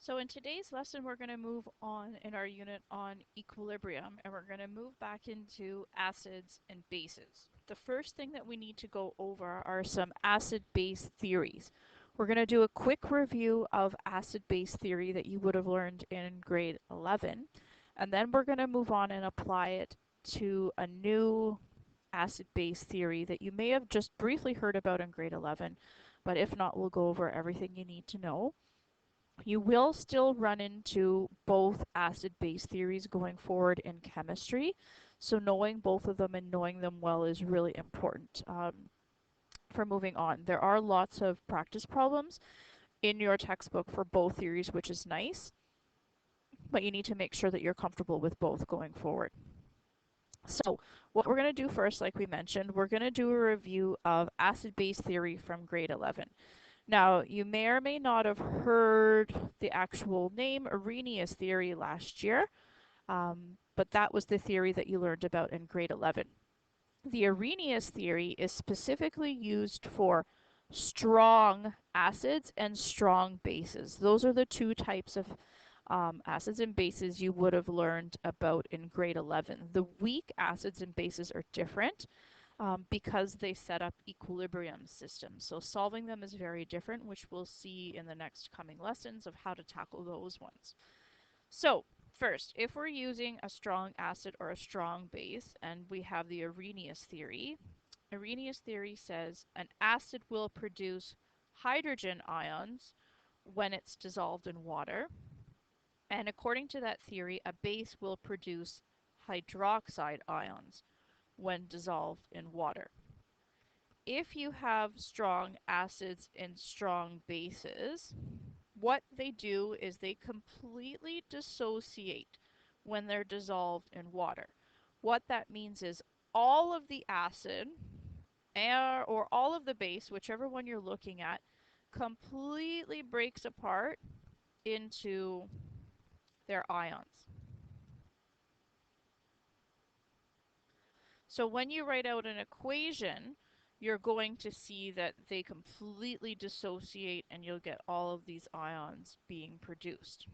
So in today's lesson, we're going to move on in our unit on equilibrium, and we're going to move back into acids and bases. The first thing that we need to go over are some acid-base theories. We're going to do a quick review of acid-base theory that you would have learned in grade 11, and then we're going to move on and apply it to a new acid-base theory that you may have just briefly heard about in grade 11, but if not, we'll go over everything you need to know. You will still run into both acid-base theories going forward in chemistry, so knowing both of them and knowing them well is really important for moving on. There are lots of practice problems in your textbook for both theories, which is nice, but you need to make sure that you're comfortable with both going forward. So what we're going to do first, like we mentioned, we're going to do a review of acid-base theory from grade 11. Now, you may or may not have heard the actual name Arrhenius Theory last year, but that was the theory that you learned about in grade 11. The Arrhenius Theory is specifically used for strong acids and strong bases. Those are the two types of acids and bases you would have learned about in grade 11. The weak acids and bases are different because they set up equilibrium systems. So solving them is very different, which we'll see in the next coming lessons of how to tackle those ones. So first, if we're using a strong acid or a strong base, and we have the Arrhenius theory says an acid will produce hydrogen ions when it's dissolved in water. And according to that theory, a base will produce hydroxide ions when dissolved in water. If you have strong acids and strong bases, what they do is they completely dissociate when they're dissolved in water. What that means is all of the acid or all of the base, whichever one you're looking at, completely breaks apart into their ions. So when you write out an equation, you're going to see that they completely dissociate and you'll get all of these ions being produced.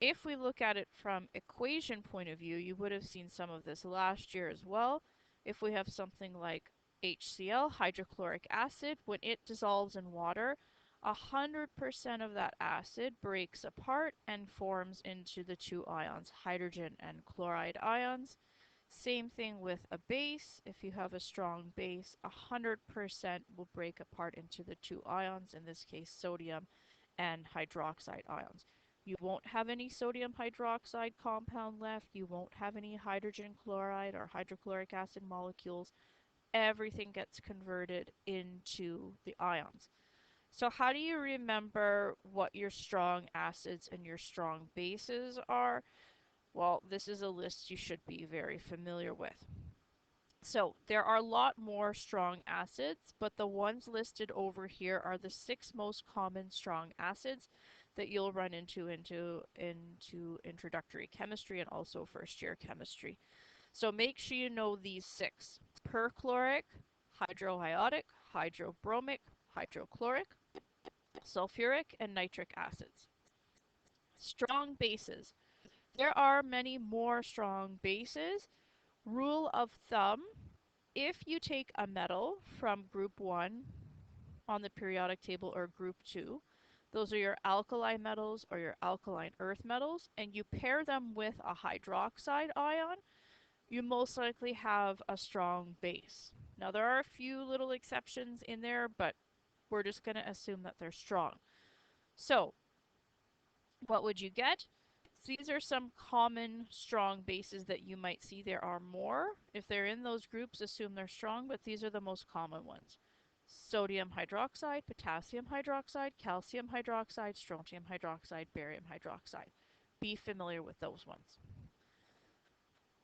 If we look at it from equation point of view, you would have seen some of this last year as well. If we have something like HCl, hydrochloric acid, when it dissolves in water, 100% of that acid breaks apart and forms into the two ions, hydrogen and chloride ions. Same thing with a base. If you have a strong base, 100% will break apart into the two ions, in this case sodium and hydroxide ions. You won't have any sodium hydroxide compound left. You won't have any hydrogen chloride or hydrochloric acid molecules. Everything gets converted into the ions. So how do you remember what your strong acids and your strong bases are? Well, this is a list you should be very familiar with. So there are a lot more strong acids, but the ones listed over here are the 6 most common strong acids that you'll run into introductory chemistry and also first year chemistry. So make sure you know these 6: perchloric, hydroiodic, hydrobromic, hydrochloric, sulfuric, and nitric acids. Strong bases. There are many more strong bases. Rule of thumb, if you take a metal from group 1 on the periodic table or group 2, those are your alkali metals or your alkaline earth metals, and you pair them with a hydroxide ion, you most likely have a strong base. Now there are a few little exceptions in there, but we're just going to assume that they're strong. So what would you get? These are some common strong bases that you might see. There are more. If they're in those groups, assume they're strong, but these are the most common ones: sodium hydroxide, potassium hydroxide, calcium hydroxide, strontium hydroxide, barium hydroxide. Be familiar with those ones.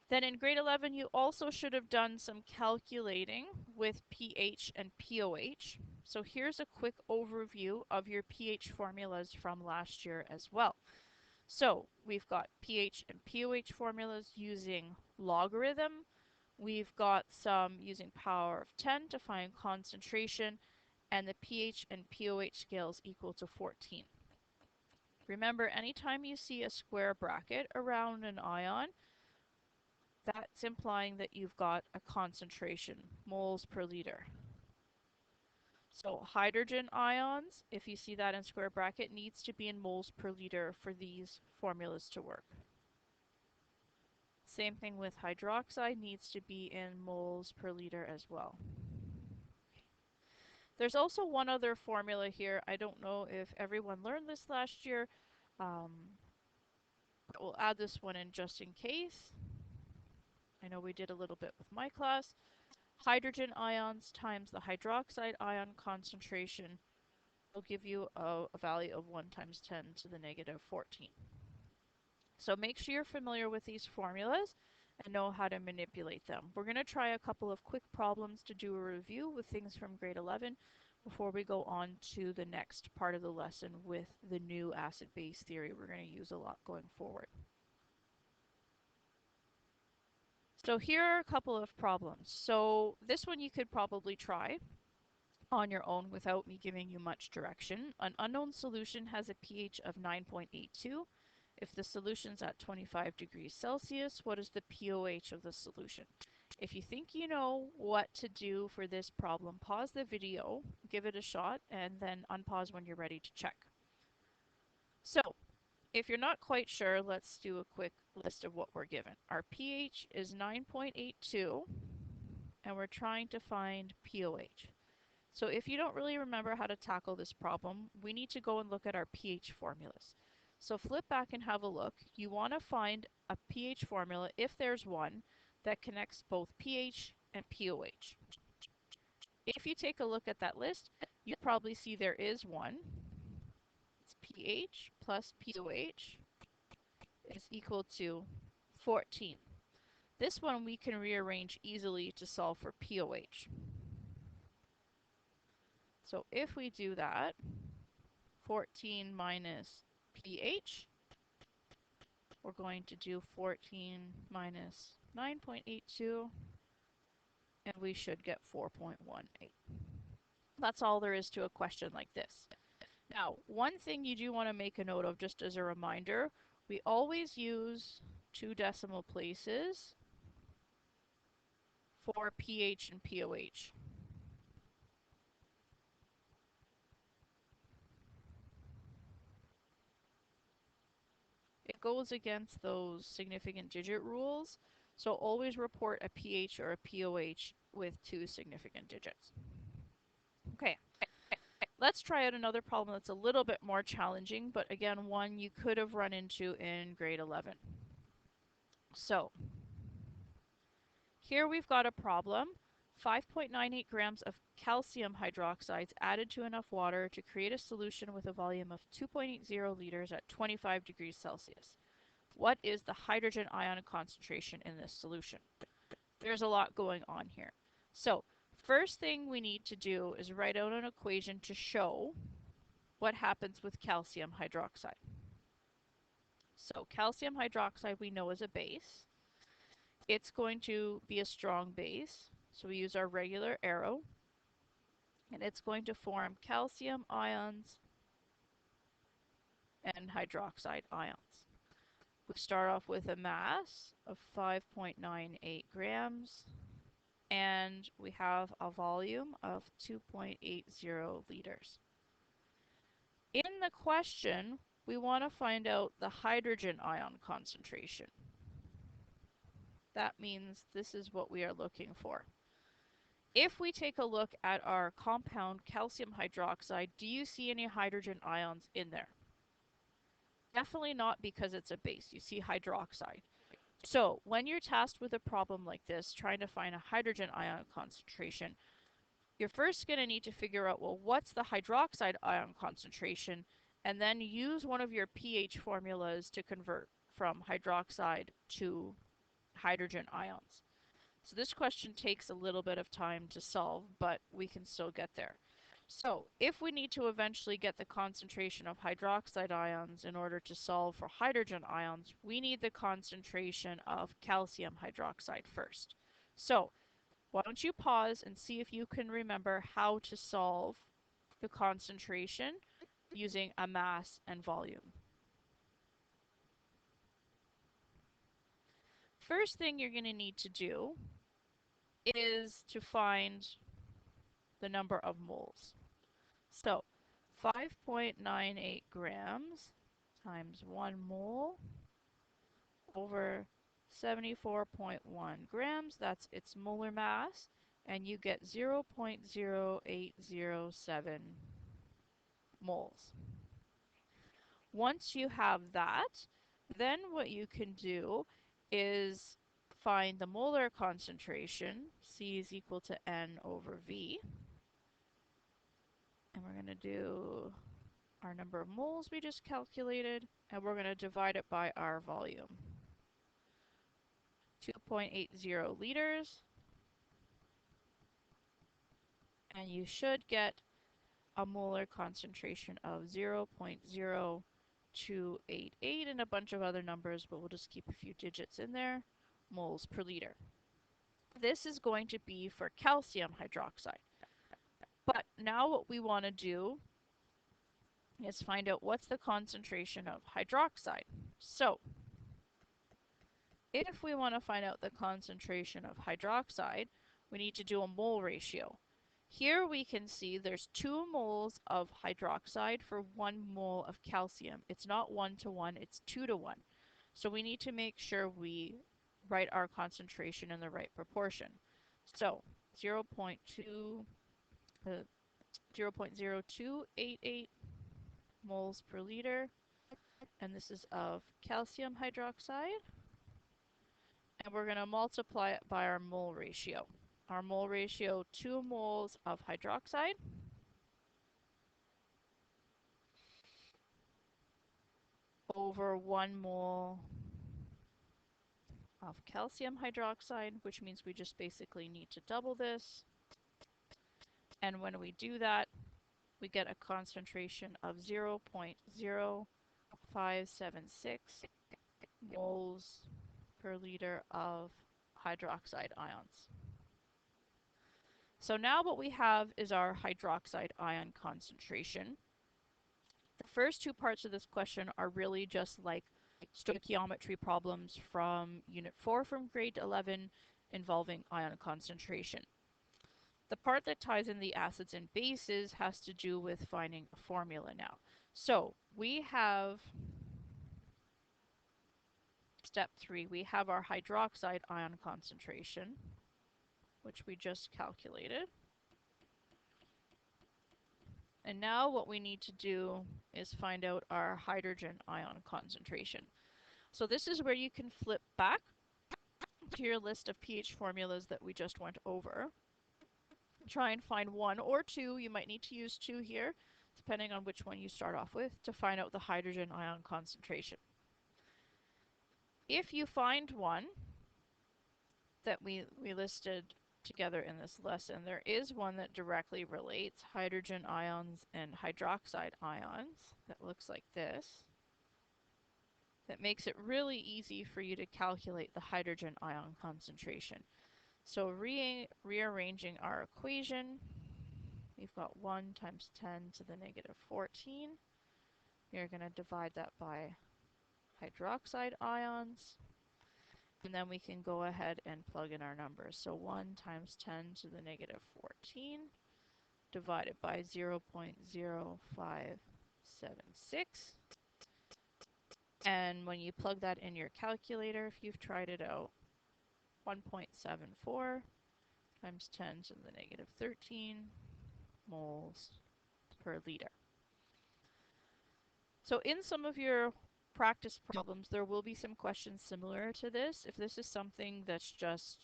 Then in grade 11, you also should have done some calculating with pH and pOH. So here's a quick overview of your pH formulas from last year as well. So we've got pH and pOH formulas using logarithm. We've got some using power of 10 to find concentration, and the pH and pOH scales equal to 14. Remember, anytime you see a square bracket around an ion, that's implying that you've got a concentration, moles per liter. So hydrogen ions, if you see that in square bracket, needs to be in moles per liter for these formulas to work. Same thing with hydroxide, needs to be in moles per liter as well. There's also one other formula here. I don't know if everyone learned this last year. But we'll add this one in just in case. I know we did a little bit with my class. Hydrogen ions times the hydroxide ion concentration will give you a value of 1 times 10 to the negative 14. So make sure you're familiar with these formulas and know how to manipulate them. We're going to try a couple of quick problems to do a review with things from grade 11 before we go on to the next part of the lesson with the new acid-base theory we're going to use a lot going forward. So here are a couple of problems. So this one you could probably try on your own without me giving you much direction. An unknown solution has a pH of 9.82. If the solution's at 25 degrees Celsius, what is the pOH of the solution? If you think you know what to do for this problem, pause the video, give it a shot, and then unpause when you're ready to check. So, if you're not quite sure, let's do a quick list of what we're given. Our pH is 9.82, and we're trying to find pOH. So if you don't really remember how to tackle this problem, we need to go and look at our pH formulas. So flip back and have a look. You want to find a pH formula, if there's one, that connects both pH and pOH. If you take a look at that list, you'll probably see there is one. It's pH plus pOH is equal to 14. This one we can rearrange easily to solve for pOH. So if we do that, 14 minus pH, we're going to do 14 minus 9.82, and we should get 4.18. That's all there is to a question like this. Now, one thing you do want to make a note of, just as a reminder, we always use 2 decimal places for pH and pOH. It goes against those significant digit rules, so always report a pH or a pOH with 2 significant digits. Okay, let's try out another problem that's a little bit more challenging, but again, one you could have run into in grade 11. So, here we've got a problem. 5.98 grams of calcium hydroxides added to enough water to create a solution with a volume of 2.80 liters at 25 degrees Celsius. What is the hydrogen ion concentration in this solution? There's a lot going on here. So, first thing we need to do is write out an equation to show what happens with calcium hydroxide. So, calcium hydroxide we know is a base. It's going to be a strong base, so we use our regular arrow, and it's going to form calcium ions and hydroxide ions. We start off with a mass of 5.98 grams, and we have a volume of 2.80 liters. In the question, we want to find out the hydrogen ion concentration. That means this is what we are looking for. If we take a look at our compound calcium hydroxide, do you see any hydrogen ions in there? Definitely not, because it's a base. You see hydroxide. So when you're tasked with a problem like this, trying to find a hydrogen ion concentration, you're first going to need to figure out, well, what's the hydroxide ion concentration, and then use one of your pH formulas to convert from hydroxide to hydrogen ions. So this question takes a little bit of time to solve, but we can still get there. So if we need to eventually get the concentration of hydroxide ions in order to solve for hydrogen ions, we need the concentration of calcium hydroxide first. So why don't you pause and see if you can remember how to solve the concentration using a mass and volume. first thing you're going to need to do is to find the number of moles. So 5.98 grams times 1 mole over 74.1 grams, that's its molar mass, and you get 0.0807 moles. Once you have that, then what you can do is find the molar concentration. C is equal to N over V. And we're going to do our number of moles we just calculated, and we're going to divide it by our volume. 2.80 liters. And you should get a molar concentration of 0.0288 and a bunch of other numbers, but we'll just keep a few digits in there, moles per liter. This is going to be for calcium hydroxide. But now what we want to do is find out what's the concentration of hydroxide. So if we want to find out the concentration of hydroxide, we need to do a mole ratio. Here we can see there's 2 moles of hydroxide for 1 mole of calcium. It's not 1 to 1, it's 2 to 1. So we need to make sure we write our concentration in the right proportion. So 0.0288 moles per liter, and this is of calcium hydroxide. And we're going to multiply it by our mole ratio. Our mole ratio, 2 moles of hydroxide over 1 mole of calcium hydroxide, which means we just basically need to double this. And when we do that, we get a concentration of 0.0576 moles per liter of hydroxide ions. So now what we have is our hydroxide ion concentration. The first 2 parts of this question are really just like stoichiometry problems from Unit 4 from grade 11 involving ion concentration. The part that ties in the acids and bases has to do with finding a formula now. So we have step 3, we have our hydroxide ion concentration, which we just calculated. And now what we need to do is find out our hydrogen ion concentration. So this is where you can flip back to your list of pH formulas that we just went over. Try and find 1 or 2, you might need to use 2 here, depending on which one you start off with, to find out the hydrogen ion concentration. If you find one that we listed together in this lesson, there is one that directly relates hydrogen ions and hydroxide ions that looks like this. That makes it really easy for you to calculate the hydrogen ion concentration. So rearranging our equation, we've got 1 times 10 to the negative 14. You're going to divide that by hydroxide ions. And then we can go ahead and plug in our numbers. So 1 times 10 to the negative 14 divided by 0.0576. And when you plug that in your calculator, if you've tried it out, 1.74 times 10 to the negative 13 moles per liter. So in some of your practice problems, there will be some questions similar to this. If this is something that's just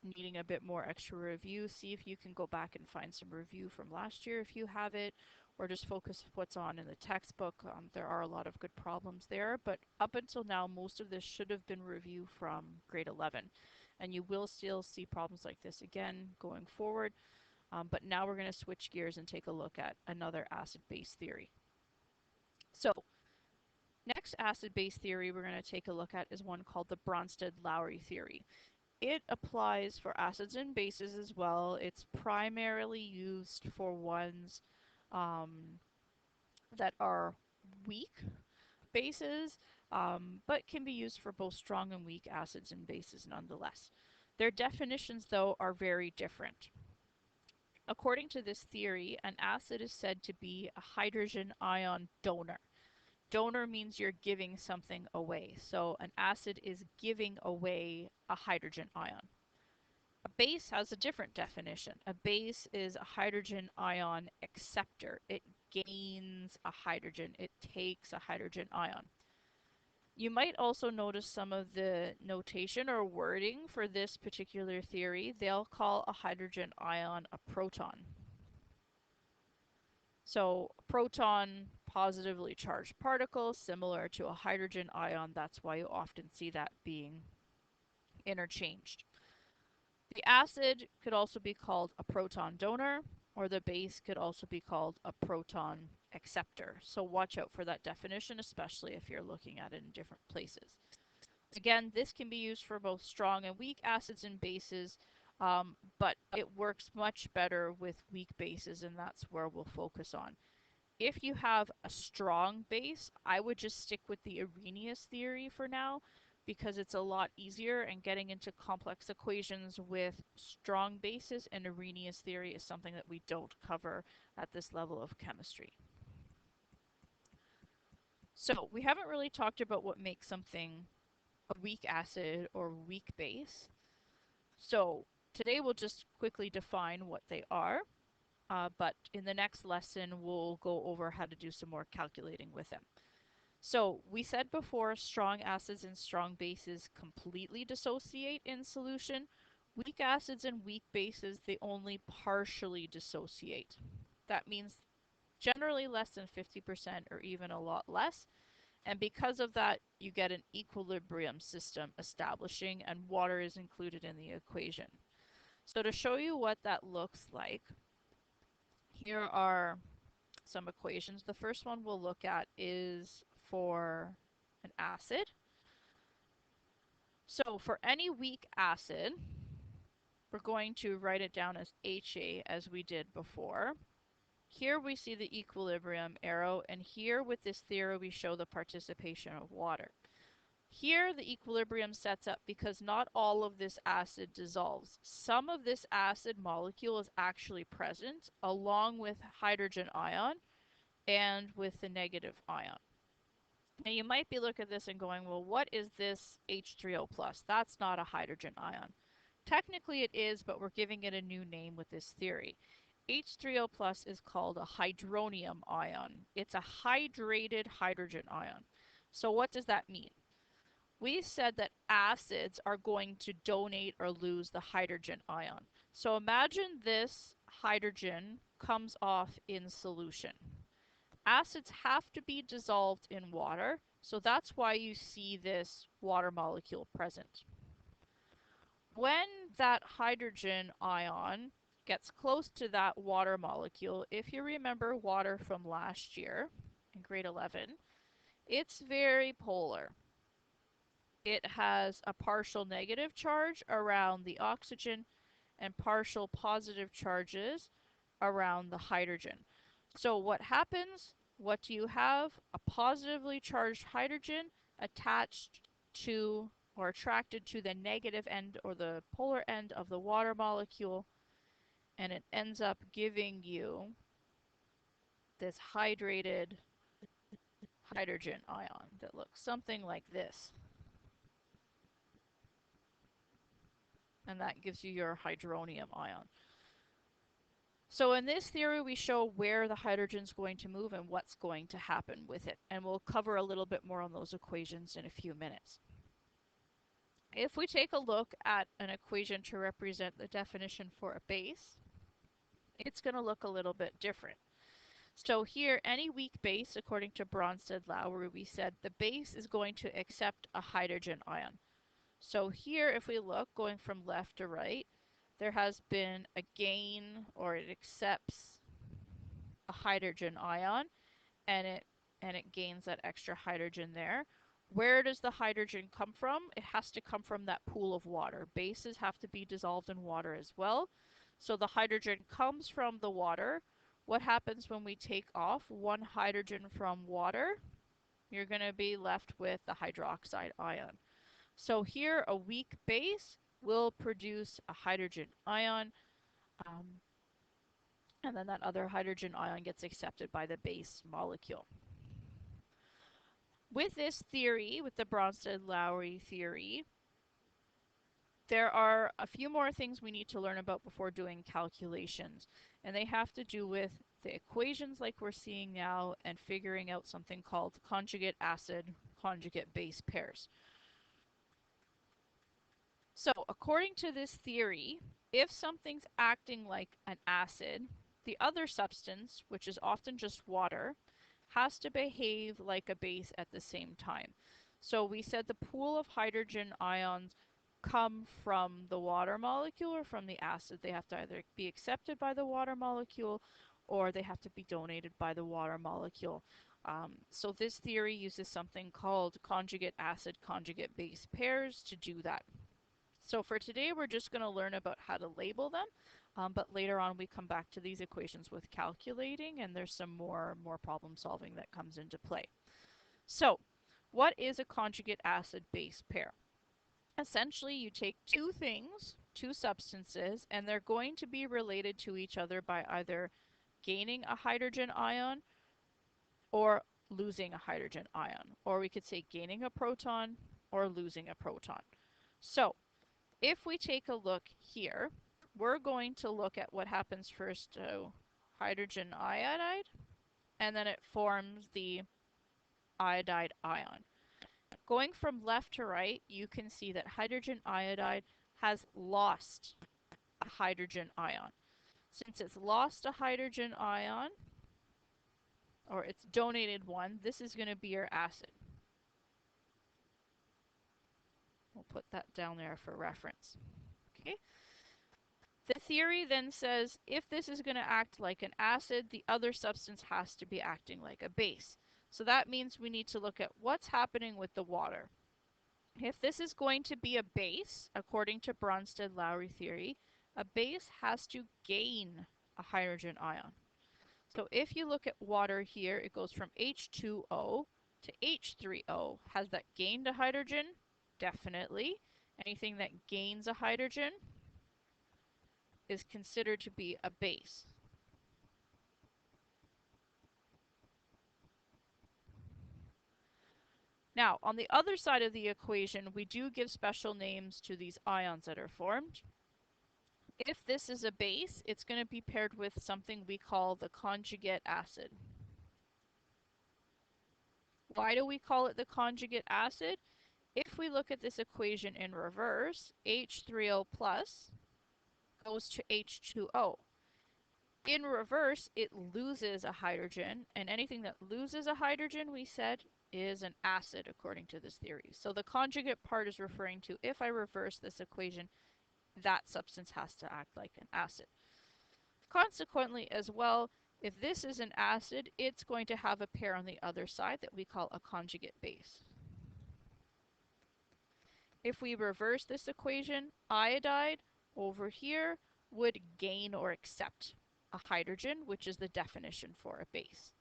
needing a bit more extra review, see if you can go back and find some review from last year if you have it, or just focus what's on in the textbook. There are a lot of good problems there, but up until now, most of this should have been review from grade 11. And you will still see problems like this again going forward. But now we're going to switch gears and take a look at another acid-base theory. So next acid-base theory we're going to take a look at is one called the Bronsted-Lowry Theory. It applies for acids and bases as well. It's primarily used for ones that are weak bases. but can be used for both strong and weak acids and bases nonetheless. Their definitions, though, are very different. According to this theory, an acid is said to be a hydrogen ion donor. Donor means you're giving something away. So an acid is giving away a hydrogen ion. A base has a different definition. A base is a hydrogen ion acceptor. It gains a hydrogen. It takes a hydrogen ion. You might also notice some of the notation or wording for this particular theory. They'll call a hydrogen ion a proton. So a proton, positively charged particle, similar to a hydrogen ion. That's why you often see that being interchanged. The acid could also be called a proton donor, or the base could also be called a proton acceptor. So watch out for that definition, especially if you're looking at it in different places. Again, this can be used for both strong and weak acids and bases, but it works much better with weak bases, and that's where we'll focus on. If you have a strong base, I would just stick with the Arrhenius theory for now because it's a lot easier, and getting into complex equations with strong bases and Arrhenius theory is something that we don't cover at this level of chemistry. So we haven't really talked about what makes something a weak acid or weak base. So today we'll just quickly define what they are. But in the next lesson, we'll go over how to do some more calculating with them. So we said before, strong acids and strong bases completely dissociate in solution. Weak acids and weak bases, they only partially dissociate. That means generally less than 50% or even a lot less. And because of that, you get an equilibrium system establishing, and water is included in the equation. So to show you what that looks like, here are some equations. The first one we'll look at is for an acid. So for any weak acid, we're going to write it down as HA as we did before. Here we see the equilibrium arrow, and here with this theory we show the participation of water. Here the equilibrium sets up because not all of this acid dissolves. Some of this acid molecule is actually present along with hydrogen ion and with the negative ion. Now you might be looking at this and going, well, what is this H3O plus? That's not a hydrogen ion. Technically it is, but we're giving it a new name with this theory. H3O plus is called a hydronium ion. It's a hydrated hydrogen ion. So what does that mean? We said that acids are going to donate or lose the hydrogen ion. So imagine this hydrogen comes off in solution. Acids have to be dissolved in water, so that's why you see this water molecule present. When that hydrogen ion gets close to that water molecule, if you remember water from last year in grade 11, it's very polar. It has a partial negative charge around the oxygen and partial positive charges around the hydrogen. So what happens? What do you have? A positively charged hydrogen attached to or attracted to the negative end or the polar end of the water molecule, and it ends up giving you this hydrated hydrogen ion that looks something like this. And that gives you your hydronium ion. So in this theory, we show where the hydrogen is going to move and what's going to happen with it. And we'll cover a little bit more on those equations in a few minutes. If we take a look at an equation to represent the definition for a base, it's going to look a little bit different. So here, any weak base, according to Bronsted-Lowry, we said the base is going to accept a hydrogen ion. So here, if we look, going from left to right, there has been a gain, or it accepts a hydrogen ion, and it gains that extra hydrogen there. Where does the hydrogen come from? It has to come from that pool of water. Bases have to be dissolved in water as well. So the hydrogen comes from the water. What happens when we take off one hydrogen from water? you're going to be left with the hydroxide ion. So here, a weak base will produce a hydrogen ion, um, and then that other hydrogen ion gets accepted by the base molecule. With this theory, with the Bronsted-Lowry theory, there are a few more things we need to learn about before doing calculations, and they have to do with the equations like we're seeing now and figuring out something called conjugate acid, conjugate base pairs. So according to this theory, if something's acting like an acid, the other substance, which is often just water, has to behave like a base at the same time. So we said the pool of hydrogen ions come from the water molecule or from the acid. They have to either be accepted by the water molecule or they have to be donated by the water molecule. So this theory uses something called conjugate acid conjugate base pairs to do that. So for today, we're just going to learn about how to label them, but later on we come back to these equations with calculating, and there's some more problem solving that comes into play. So what is a conjugate acid base pair? Essentially, you take two things, two substances, and they're going to be related to each other by either gaining a hydrogen ion or losing a hydrogen ion, or we could say gaining a proton or losing a proton. So if we take a look here, we're going to look at what happens first to hydrogen iodide, and then it forms the iodide ion. Going from left to right, you can see that hydrogen iodide has lost a hydrogen ion. Since it's lost a hydrogen ion, or it's donated one, this is going to be your acid. We'll put that down there for reference. Okay. The theory then says if this is going to act like an acid, the other substance has to be acting like a base. So that means we need to look at what's happening with the water. If this is going to be a base, according to Bronsted-Lowry theory, a base has to gain a hydrogen ion. So if you look at water here, it goes from H2O to H3O. Has that gained a hydrogen? Definitely. Anything that gains a hydrogen is considered to be a base. Now, on the other side of the equation, we do give special names to these ions that are formed. If this is a base, it's going to be paired with something we call the conjugate acid. Why do we call it the conjugate acid? If we look at this equation in reverse, H3O plus goes to H2O. In reverse, it loses a hydrogen, and anything that loses a hydrogen, we said, is an acid according to this theory. So the conjugate part is referring to if I reverse this equation, that substance has to act like an acid. Consequently, as well, if this is an acid, it's going to have a pair on the other side that we call a conjugate base. If we reverse this equation, iodide over here would gain or accept a hydrogen, which is the definition for a base.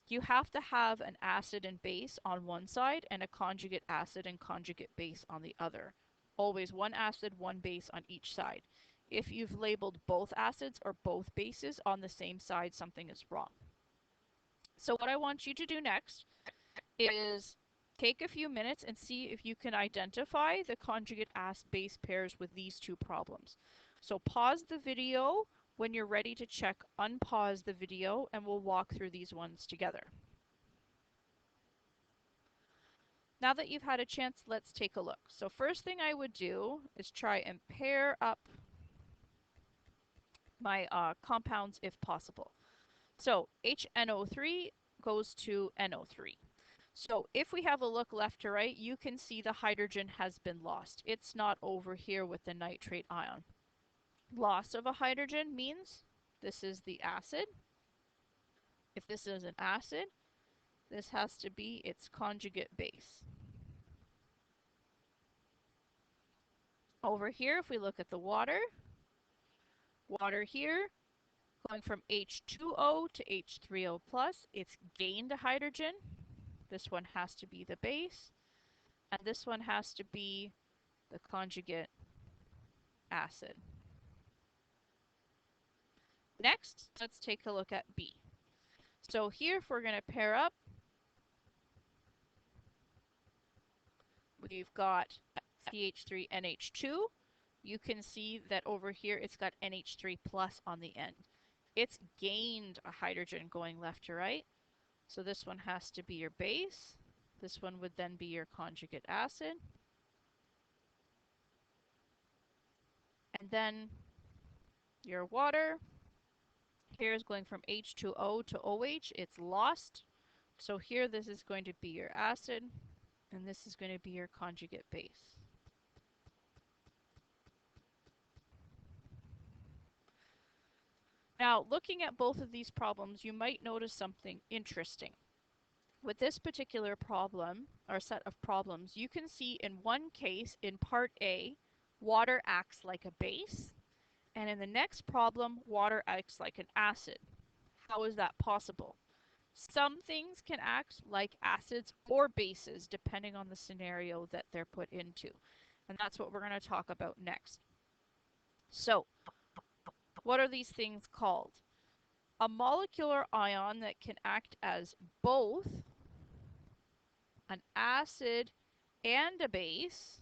You have to have an acid and base on one side and a conjugate acid and conjugate base on the other. Always one acid, one base on each side. If you've labeled both acids or both bases on the same side, something is wrong. So what I want you to do next is take a few minutes and see if you can identify the conjugate acid base pairs with these two problems. So pause the video when you're ready to check, unpause the video, and we'll walk through these ones together. Now that you've had a chance, let's take a look. So first thing I would do is try and pair up my compounds if possible. So HNO3 goes to NO3. So if we have a look left to right, you can see the hydrogen has been lost. It's not over here with the nitrate ion. Loss of a hydrogen means this is the acid. If this is an acid, this has to be its conjugate base. Over here, if we look at the water here, going from H2O to H3O plus, it's gained a hydrogen. This one has to be the base, and this one has to be the conjugate acid. Next, let's take a look at B. So here, if we're going to pair up, we've got CH3NH2. You can see that over here it's got NH3 plus on the end. It's gained a hydrogen going left to right. So this one has to be your base. This one would then be your conjugate acid. And then your water. Here is going from H2O to OH. It's lost. So here this is going to be your acid, and this is going to be your conjugate base. Now, looking at both of these problems, you might notice something interesting. With this particular problem, or set of problems, you can see in one case, in part A, water acts like a base, and in the next problem, water acts like an acid. How is that possible? Some things can act like acids or bases, depending on the scenario that they're put into. And that's what we're going to talk about next. So, what are these things called? A molecular ion that can act as both an acid and a base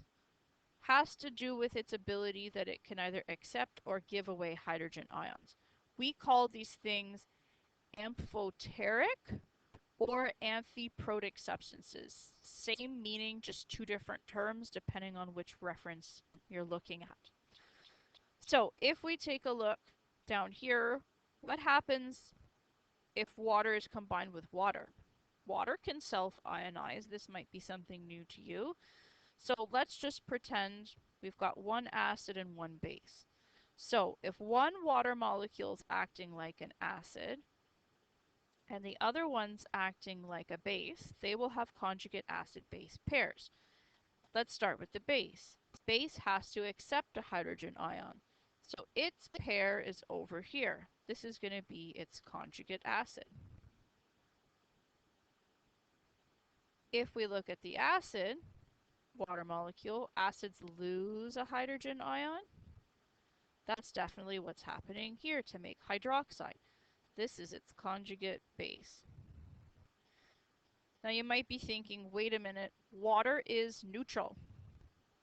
has to do with its ability that it can either accept or give away hydrogen ions. We call these things amphoteric or amphiprotic substances. Same meaning, just two different terms depending on which reference you're looking at. So if we take a look down here, what happens if water is combined with water? Water can self-ionize. This might be something new to you. So let's just pretend we've got one acid and one base. So if one water molecule is acting like an acid and the other one's acting like a base, they will have conjugate acid-base pairs. Let's start with the base. Base has to accept a hydrogen ion. So its pair is over here. This is going to be its conjugate acid. If we look at the acid, water molecule, acids lose a hydrogen ion. That's definitely what's happening here to make hydroxide. This is its conjugate base. Now you might be thinking, wait a minute, water is neutral.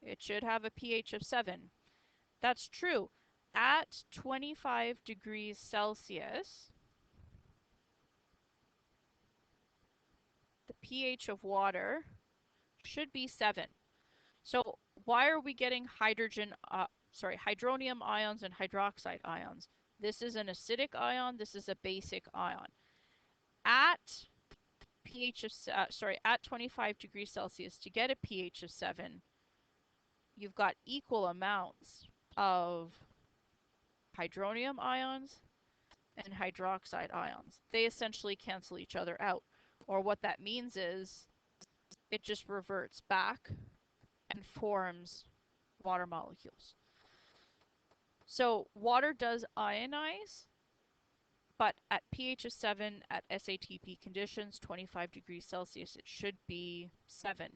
It should have a pH of 7. That's true. At 25 degrees Celsius, the pH of water should be 7. So why are we getting hydronium ions and hydroxide ions? This is an acidic ion, this is a basic ion. At at 25 degrees Celsius, to get a pH of 7, you've got equal amounts of hydronium ions and hydroxide ions. They essentially cancel each other out. Or what that means is it just reverts back and forms water molecules. So water does ionize, but at pH of 7 at SATP conditions, 25 degrees Celsius, it should be 7.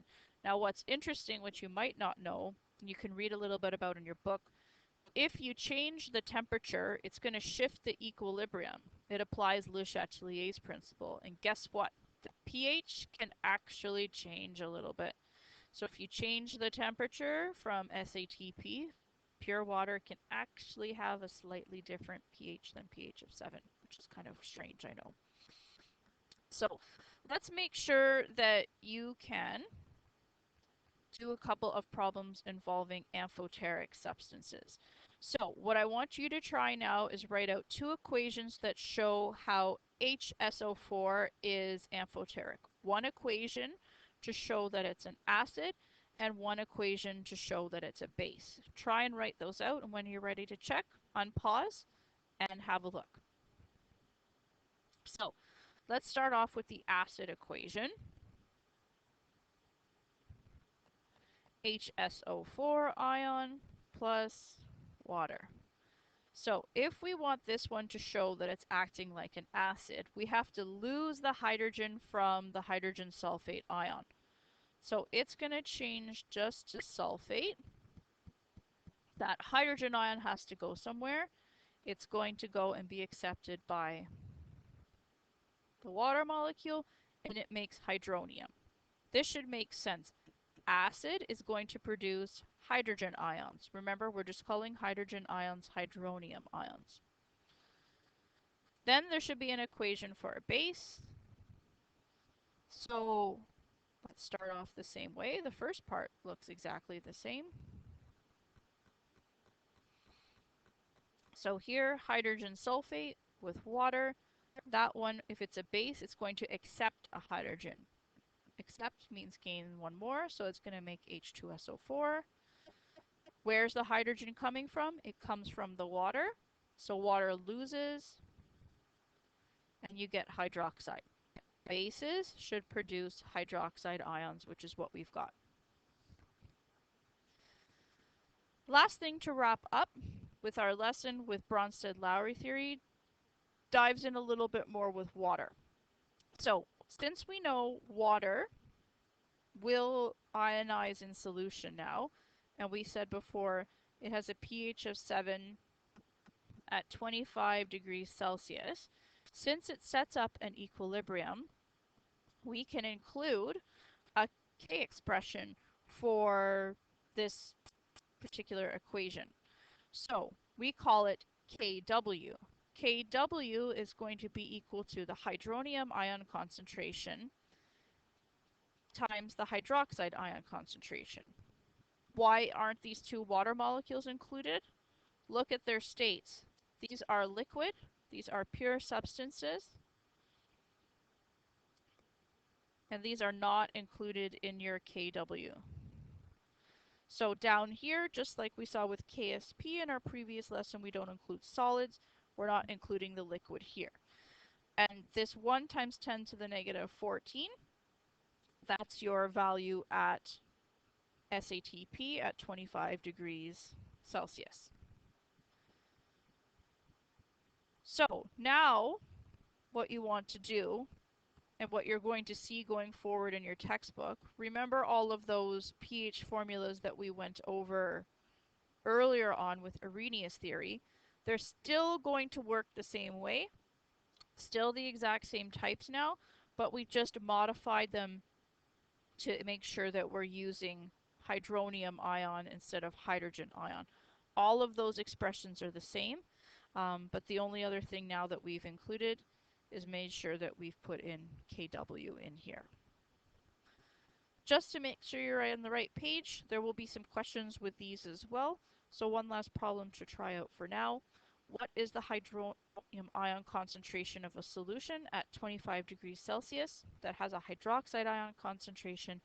Now what's interesting, which you might not know, and you can read a little bit about in your book, if you change the temperature, it's going to shift the equilibrium. It applies Le Chatelier's principle. And guess what? The pH can actually change a little bit. So if you change the temperature from SATP, pure water can actually have a slightly different pH than pH of 7, which is kind of strange, I know. So let's make sure that you can do a couple of problems involving amphoteric substances. So what I want you to try now is write out two equations that show how HSO4 is amphoteric. One equation to show that it's an acid, and one equation to show that it's a base. Try and write those out, and when you're ready to check, unpause and have a look. So let's start off with the acid equation. HSO4 ion plus water. So if we want this one to show that it's acting like an acid, we have to lose the hydrogen from the hydrogen sulfate ion. So it's going to change just to sulfate. That hydrogen ion has to go somewhere. It's going to go and be accepted by the water molecule, and it makes hydronium. This should make sense. Acid is going to produce hydrogen ions. Remember, we're just calling hydrogen ions hydronium ions. Then there should be an equation for a base. So let's start off the same way. The first part looks exactly the same. So here, hydrogen sulfate with water. That one, if it's a base, it's going to accept a hydrogen. Accept means gain one more, so it's going to make H2SO4. Where's the hydrogen coming from? It comes from the water. So water loses, and you get hydroxide. Bases should produce hydroxide ions, which is what we've got. Last thing to wrap up with our lesson with Bronsted-Lowry theory dives in a little bit more with water. So since we know water will ionize in solution now, and we said before it has a pH of 7 at 25 degrees Celsius, since it sets up an equilibrium, we can include a K expression for this particular equation. So we call it Kw. Kw is going to be equal to the hydronium ion concentration times the hydroxide ion concentration. Why aren't these two water molecules included? Look at their states. These are liquid, these are pure substances, and these are not included in your Kw. So down here, just like we saw with KSP in our previous lesson, we don't include solids. We're not including the liquid here. And this 1 times 10 to the negative 14, that's your value at SATP at 25 degrees Celsius. So now what you want to do and what you're going to see going forward in your textbook, remember all of those pH formulas that we went over earlier on with Arrhenius theory. They're still going to work the same way, still the exact same types now, but we just modified them to make sure that we're using hydronium ion instead of hydrogen ion. All of those expressions are the same, but the only other thing now that we've included is made sure that we've put in Kw in here. Just to make sure you're on the right page, there will be some questions with these as well. So one last problem to try out for now. What is the hydronium ion concentration of a solution at 25 degrees Celsius that has a hydroxide ion concentration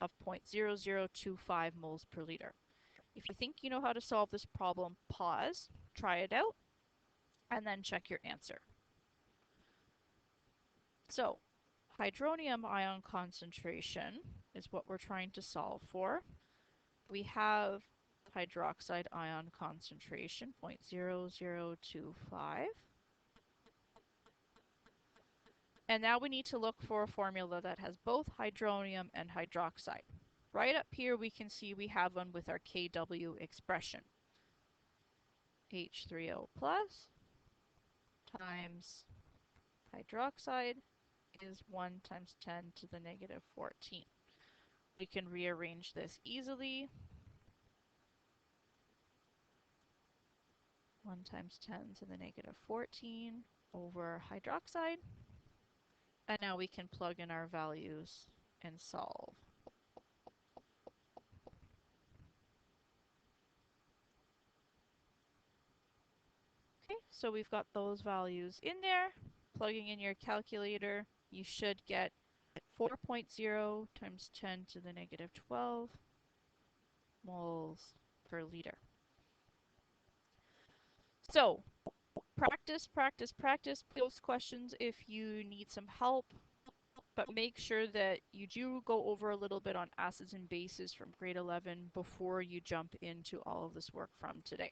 of 0.0025 moles per liter? If you think you know how to solve this problem, pause, try it out, and then check your answer. So, hydronium ion concentration is what we're trying to solve for. We have hydroxide ion concentration, 0.0025. And now we need to look for a formula that has both hydronium and hydroxide. Right up here we can see we have one with our Kw expression. H3O plus times hydroxide is 1 times 10 to the negative 14. We can rearrange this easily. 1 times 10 to the negative 14 over hydroxide. And now we can plug in our values and solve. Okay, so we've got those values in there. Plugging in your calculator, you should get 4.0 times 10 to the negative 12 moles per liter. So, practice, practice, practice. Post questions if you need some help, but make sure that you do go over a little bit on acids and bases from grade 11 before you jump into all of this work from today.